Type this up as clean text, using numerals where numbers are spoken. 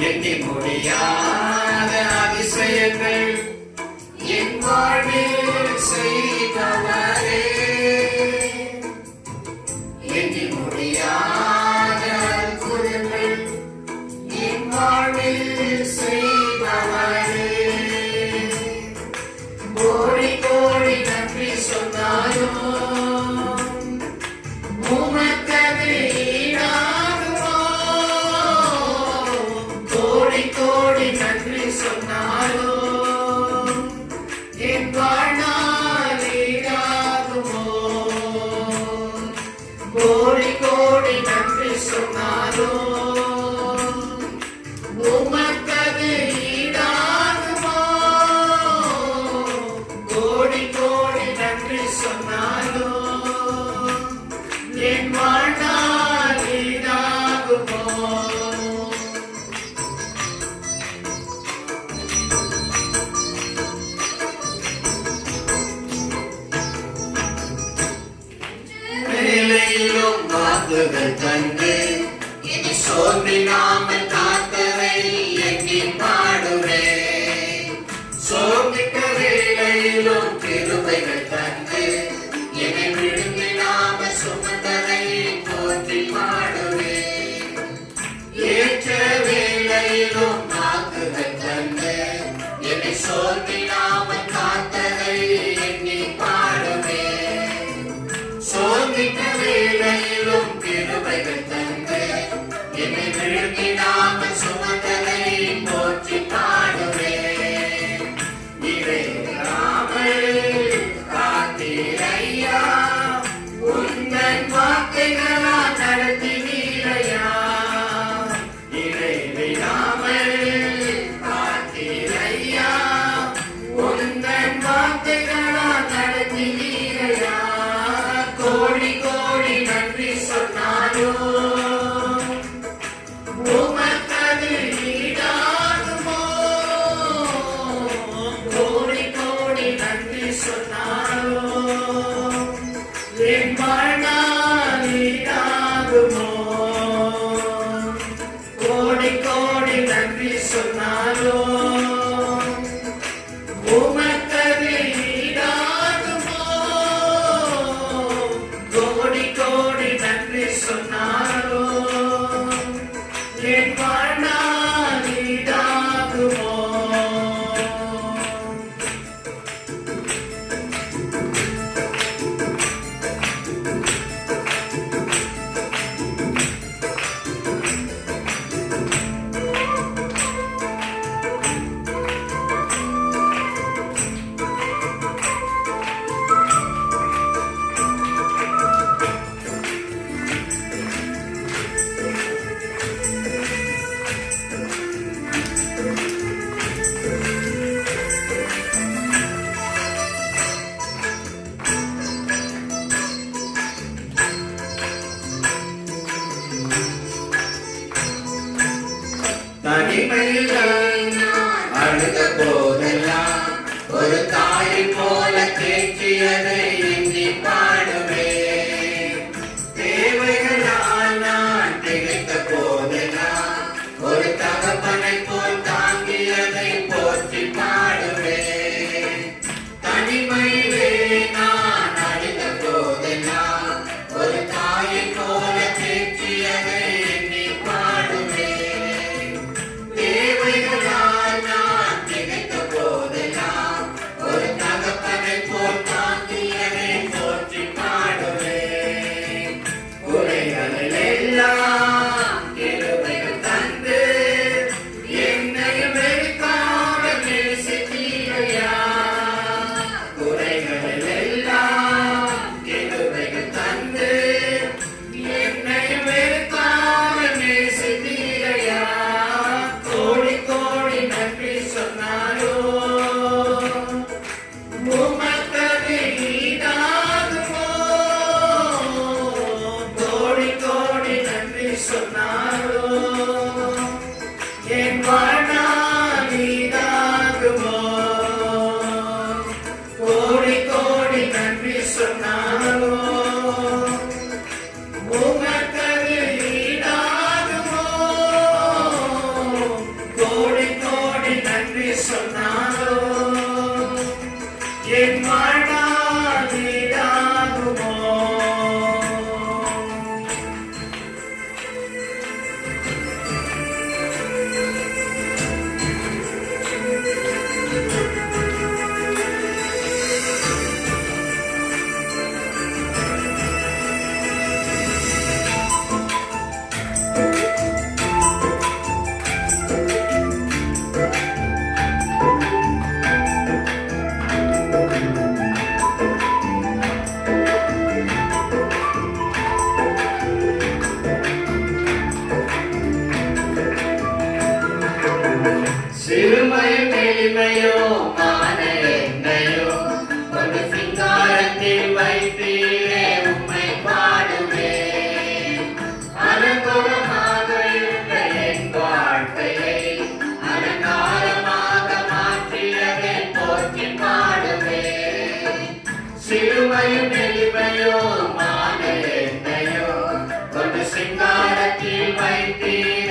எண்ணி முடியாத அதிசயங்கள் என் வாழ்வில் செய்தவரே. எண்ணி முடியாத அற்புதங்கள் என் வாழ்வில் செய்தவரே. கோடி கோடி நன்றி சொன்னாலும் உமக்கது ஈடாகுமோ? கோடி கோடி நன்றி சொன்னாலும் என் வாழ்நாள் ஈடாகுமோ? கோடி கோடி நன்றி சொன்னாலும் உமக்கது ஈடாகுமோ? கோடி கோடி நன்றி சொன்னாலும் என் வாழ்நாள் ஈடாகுமோ? வேலையிலும் வாக்குகள் தந்து இனி சோர்ந்திடாமல் காத்தவை எண்ணி பாடுவேன். சோர்ந்திட்ட வேலையிலும் கிருபைகள் தந்து என்னை விழுந்திடாமல் சுமந்தவை போற்றி பாடுவேன். ஏற்ற வேலையிலும் வாக்குகள் தந்து என்னை சோர்ந்திடாமல் காத்தவை எண்ணி பாடுவேன். சோர்ந்திட்ட வேலையிலும் கிருபைகள் தந்து என்னை விழுங்கிடாமல் சுமந்ததை போற்றி பாடுவேன். இறையாமல் காத்தீரையா, உந்தன் வார்த்தைகளால் நடத்தினீரையா. இறையாமல் காத்தீரையா, உந்தன் வார்த்தைகளால் நடத்தினீரையா. கோடி கோடி நன்றி சொன்னாலும் உமக்கது ஈடாகுமோ? கோடி கோடி நன்றி சொன்னாலும் என் வாழ்நாள் ஈடாகுமோ? கோடி கோடி நன்றி சொன்னாலும் உமக்கது ஈடாகுமோ? கோடி கோடி நன்றி சொன்னாலும் என் வாழ்நாள் ஈடாகுமோ? தனிமையில் அழுத போதெல்லாம் ஒரு தாயை போல தேற்றியதை எண்ணி பாடுவேன். தேவைகளால் நான் திகைத்த போதெல்லாம் ஒரு தகப்பனை போல் தாங்கியதை போற்றி பாடுவேன். தனிமையிலே நான் அழுத போதெல்லாம் ஒரு தாயை போல தேற்றியதை எண்ணி பாடுவேன். தேவைகளால் நான் திகைத்த போதெல்லாம் ஒரு தகப்பனை போல் தாங்கியதை சிறுமையும் எளிமையோ மான என்னையோ ஒரு சிங்காரத்தில் வைத்தீரே உம்மை பாடுவே. அலங்கோலமாக இருந்த என் வாழ்க்கையை அலங்காரமாக மாற்றியதை போற்றி பாடுவே. சிறுமையும் எளிமையோ மான என்னையோ ஒரு சிங்காரத்தில் வைத்தீரே